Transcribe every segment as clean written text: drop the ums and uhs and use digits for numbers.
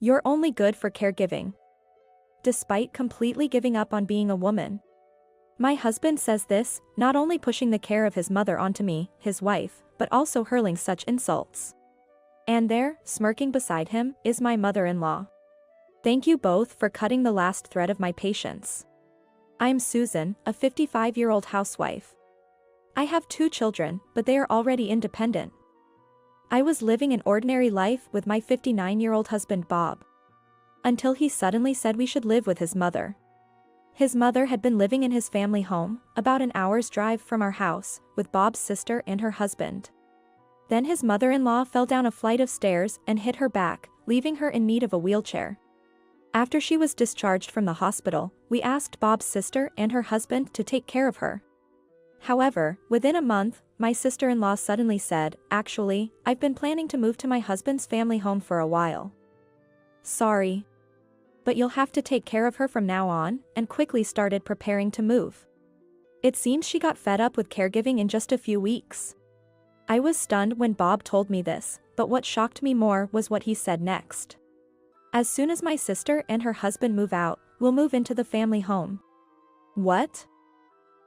You're only good for caregiving. Despite completely giving up on being a woman. My husband says this, not only pushing the care of his mother onto me, his wife, but also hurling such insults. And there, smirking beside him, is my mother-in-law. Thank you both for cutting the last thread of my patience. I'm Susan, a 55-year-old housewife. I have 2 children, but they are already independent. I was living an ordinary life with my 59-year-old husband Bob. Until he suddenly said we should live with his mother. His mother had been living in his family home, about an hour's drive from our house, with Bob's sister and her husband. Then his mother-in-law fell down a flight of stairs and hit her back, leaving her in need of a wheelchair. After she was discharged from the hospital, we asked Bob's sister and her husband to take care of her. However, within a month, my sister-in-law suddenly said, "Actually, I've been planning to move to my husband's family home for a while. Sorry. But you'll have to take care of her from now on," and quickly started preparing to move. It seems she got fed up with caregiving in just a few weeks. I was stunned when Bob told me this, but what shocked me more was what he said next. "As soon as my sister and her husband move out, we'll move into the family home." What?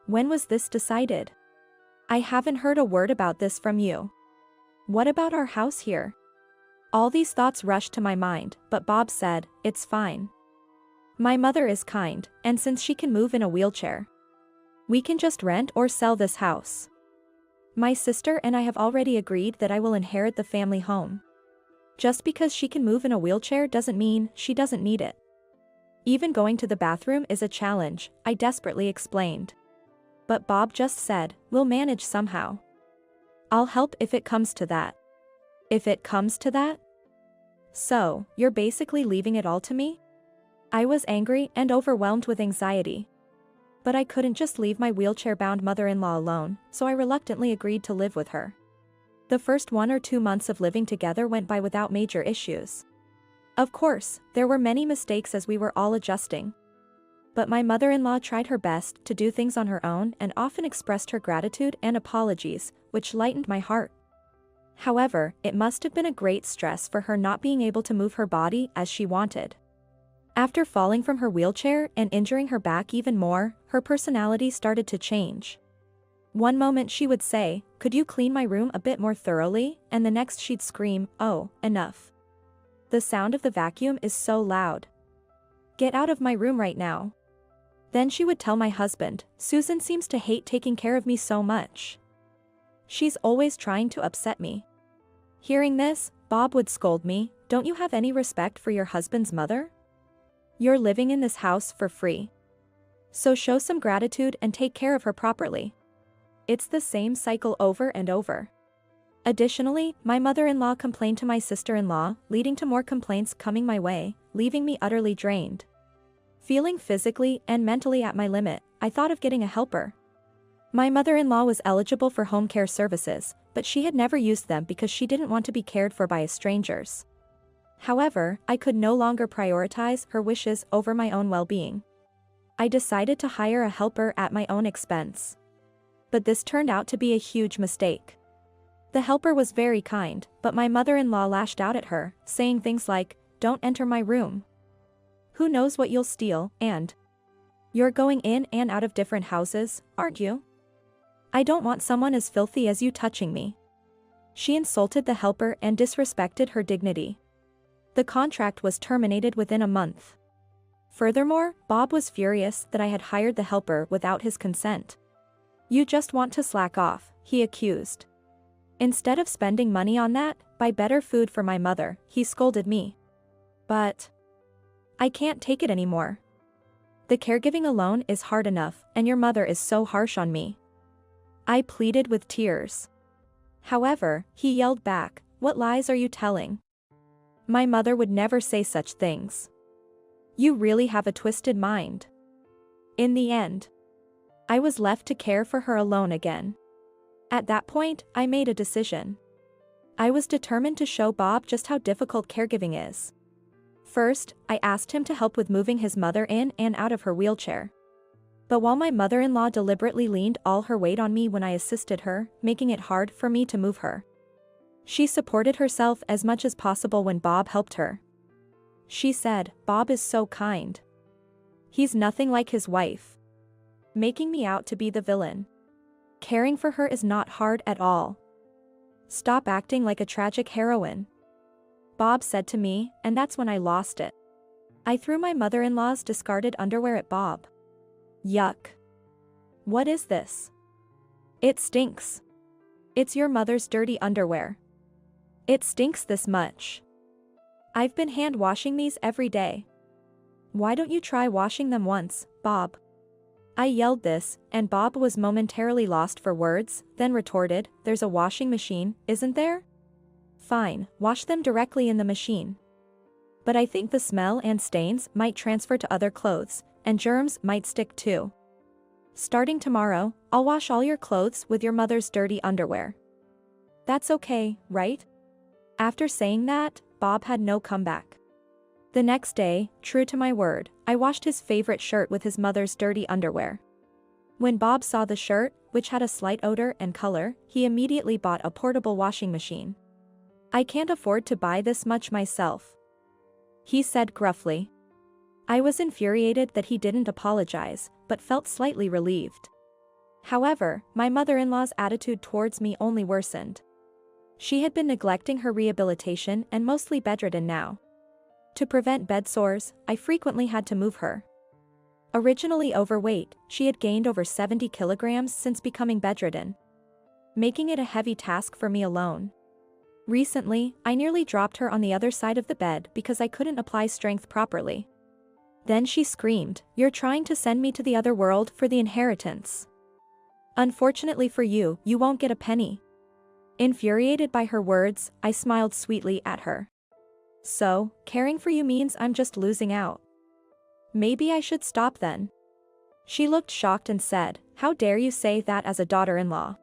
When was this decided? I haven't heard a word about this from you. What about our house here? All these thoughts rushed to my mind, but Bob said, "It's fine. My mother is kind, and since she can move in a wheelchair, we can just rent or sell this house. My sister and I have already agreed that I will inherit the family home. Just because she can move in a wheelchair doesn't mean she doesn't need it. Even going to the bathroom is a challenge," I desperately explained. But Bob just said, "We'll manage somehow. I'll help if it comes to that." If it comes to that? So, you're basically leaving it all to me? I was angry and overwhelmed with anxiety. But I couldn't just leave my wheelchair-bound mother-in-law alone, so I reluctantly agreed to live with her. The first 1 or 2 months of living together went by without major issues. Of course, there were many mistakes as we were all adjusting. But my mother-in-law tried her best to do things on her own and often expressed her gratitude and apologies, which lightened my heart. However, it must have been a great stress for her not being able to move her body as she wanted. After falling from her wheelchair and injuring her back even more, her personality started to change. One moment she would say, "Could you clean my room a bit more thoroughly?" And the next she'd scream, "Oh, enough. The sound of the vacuum is so loud. Get out of my room right now." Then she would tell my husband, "Susan seems to hate taking care of me so much. She's always trying to upset me." Hearing this, Bob would scold me, "Don't you have any respect for your husband's mother? You're living in this house for free. So show some gratitude and take care of her properly." It's the same cycle over and over. Additionally, my mother-in-law complained to my sister-in-law, leading to more complaints coming my way, leaving me utterly drained. Feeling physically and mentally at my limit, I thought of getting a helper. My mother-in-law was eligible for home care services, but she had never used them because she didn't want to be cared for by strangers. However, I could no longer prioritize her wishes over my own well-being. I decided to hire a helper at my own expense. But this turned out to be a huge mistake. The helper was very kind, but my mother-in-law lashed out at her, saying things like, "Don't enter my room. Who knows what you'll steal, and you're going in and out of different houses, aren't you? I don't want someone as filthy as you touching me." She insulted the helper and disrespected her dignity. The contract was terminated within a month. Furthermore, Bob was furious that I had hired the helper without his consent. "You just want to slack off," he accused. Instead of spending money on that, buy better food for my mother, he scolded me. But I can't take it anymore. The caregiving alone is hard enough, and your mother is so harsh on me. I pleaded with tears. However, he yelled back, "What lies are you telling? My mother would never say such things. You really have a twisted mind." In the end, I was left to care for her alone again. At that point, I made a decision. I was determined to show Bob just how difficult caregiving is. First, I asked him to help with moving his mother in and out of her wheelchair. But while my mother-in-law deliberately leaned all her weight on me when I assisted her, making it hard for me to move her, she supported herself as much as possible when Bob helped her. She said, Bob is so kind. He's nothing like his wife. Making me out to be the villain. Caring for her is not hard at all. Stop acting like a tragic heroine. Bob said to me, and that's when I lost it. I threw my mother-in-law's discarded underwear at Bob. Yuck. What is this? It stinks. It's your mother's dirty underwear. It stinks this much. I've been hand washing these every day. Why don't you try washing them once, Bob? I yelled this, and Bob was momentarily lost for words, then retorted, there's a washing machine, isn't there? Fine, wash them directly in the machine. But I think the smell and stains might transfer to other clothes, and germs might stick too. Starting tomorrow, I'll wash all your clothes with your mother's dirty underwear. That's okay, right? After saying that, Bob had no comeback. The next day, true to my word, I washed his favorite shirt with his mother's dirty underwear. When Bob saw the shirt, which had a slight odor and color, he immediately bought a portable washing machine. I can't afford to buy this much myself, he said gruffly. I was infuriated that he didn't apologize, but felt slightly relieved. However, my mother-in-law's attitude towards me only worsened. She had been neglecting her rehabilitation and mostly bedridden now. To prevent bed sores, I frequently had to move her. Originally overweight, she had gained over 70 kilograms since becoming bedridden, making it a heavy task for me alone. Recently, I nearly dropped her on the other side of the bed because I couldn't apply strength properly. Then she screamed, "You're trying to send me to the other world for the inheritance. Unfortunately for you, you won't get a penny." Infuriated by her words, I smiled sweetly at her. So, caring for you means I'm just losing out. Maybe I should stop then. She looked shocked and said, "How dare you say that as a daughter-in-law?"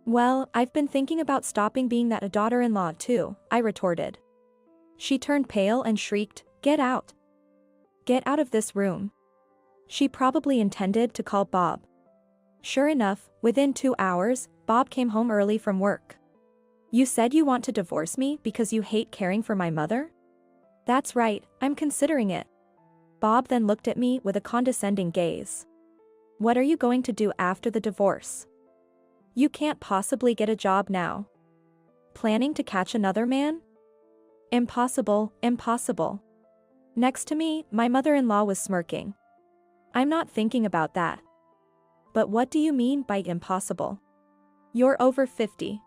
Well, I've been thinking about stopping being that a daughter-in-law too, I retorted. She turned pale and shrieked, "Get out. Get out of this room." She probably intended to call Bob. Sure enough, within 2 hours, Bob came home early from work. "You said you want to divorce me because you hate caring for my mother?" "That's right, I'm considering it." Bob then looked at me with a condescending gaze. "What are you going to do after the divorce? You can't possibly get a job now. Planning to catch another man? Impossible, impossible." Next to me, my mother-in-law was smirking. "I'm not thinking about that." "But what do you mean by impossible? You're over 50.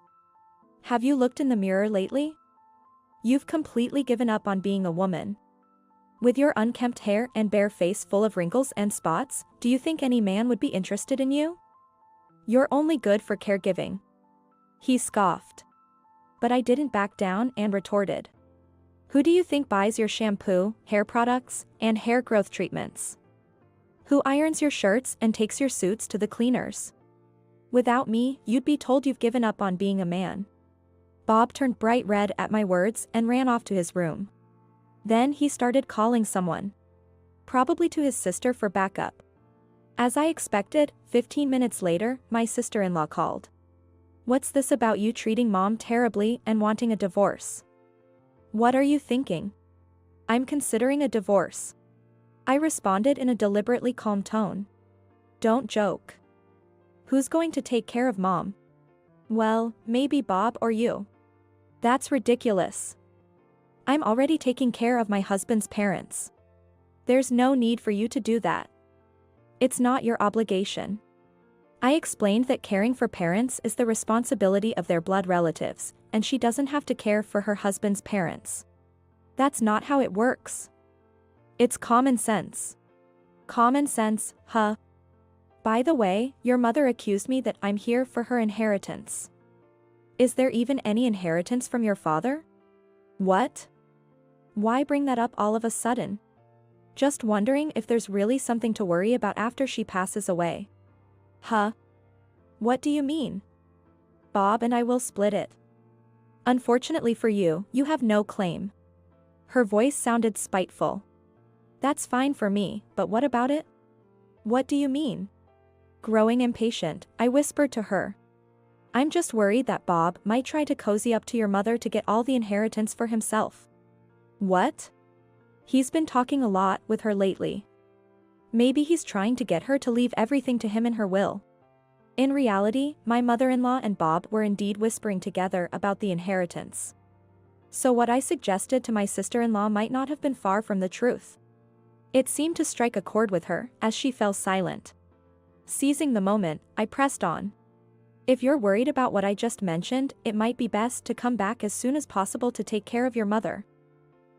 Have you looked in the mirror lately? You've completely given up on being a woman. With your unkempt hair and bare face full of wrinkles and spots, do you think any man would be interested in you? You're only good for caregiving." He scoffed. But I didn't back down and retorted. "Who do you think buys your shampoo, hair products, and hair growth treatments? Who irons your shirts and takes your suits to the cleaners? Without me, you'd be told you've given up on being a man." Bob turned bright red at my words and ran off to his room. Then he started calling someone. Probably to his sister for backup. As I expected, 15 minutes later, my sister-in-law called. "What's this about you treating mom terribly and wanting a divorce? What are you thinking?" "I'm considering a divorce," I responded in a deliberately calm tone. "Don't joke. Who's going to take care of mom?" "Well, maybe Bob or you." "That's ridiculous. I'm already taking care of my husband's parents. There's no need for you to do that. It's not your obligation." I explained that caring for parents is the responsibility of their blood relatives, and she doesn't have to care for her husband's parents. That's not how it works. It's common sense. Common sense, huh? By the way, your mother accused me that I'm here for her inheritance. Is there even any inheritance from your father? What? Why bring that up all of a sudden? Just wondering if there's really something to worry about after she passes away. Huh? What do you mean? Bob and I will split it. Unfortunately for you, you have no claim. Her voice sounded spiteful. That's fine for me, but what about it? What do you mean? Growing impatient, I whispered to her. I'm just worried that Bob might try to cozy up to your mother to get all the inheritance for himself. What? He's been talking a lot with her lately. Maybe he's trying to get her to leave everything to him in her will. In reality, my mother-in-law and Bob were indeed whispering together about the inheritance. So what I suggested to my sister-in-law might not have been far from the truth. It seemed to strike a chord with her, as she fell silent. Seizing the moment, I pressed on. If you're worried about what I just mentioned, it might be best to come back as soon as possible to take care of your mother.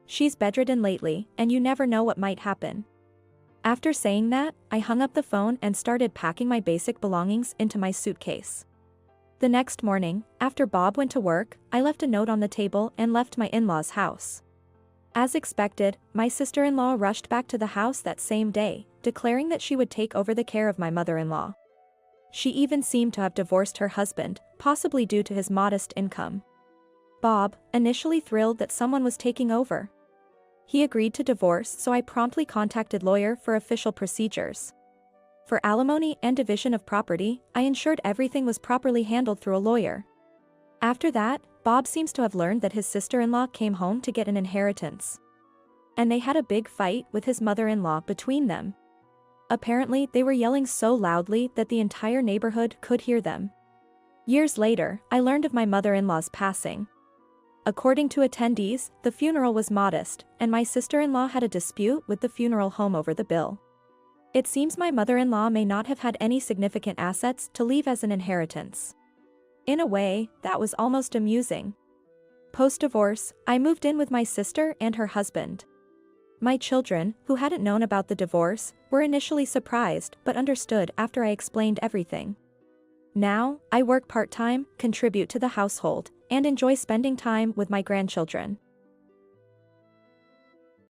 She's bedridden lately, and you never know what might happen. After saying that, I hung up the phone and started packing my basic belongings into my suitcase. The next morning, after Bob went to work, I left a note on the table and left my in-laws' house. As expected, my sister-in-law rushed back to the house that same day, declaring that she would take over the care of my mother-in-law. She even seemed to have divorced her husband, possibly due to his modest income. Bob, initially thrilled that someone was taking over. He agreed to divorce, so I promptly contacted lawyer for official procedures. For alimony and division of property, I ensured everything was properly handled through a lawyer. After that, Bob seems to have learned that his sister-in-law came home to get an inheritance. And they had a big fight with his mother-in-law between them. Apparently, they were yelling so loudly that the entire neighborhood could hear them. Years later, I learned of my mother-in-law's passing. According to attendees, the funeral was modest, and my sister-in-law had a dispute with the funeral home over the bill. It seems my mother-in-law may not have had any significant assets to leave as an inheritance. In a way, that was almost amusing. Post-divorce, I moved in with my sister and her husband. My children, who hadn't known about the divorce, were initially surprised but understood after I explained everything. Now, I work part-time, contribute to the household, and enjoy spending time with my grandchildren.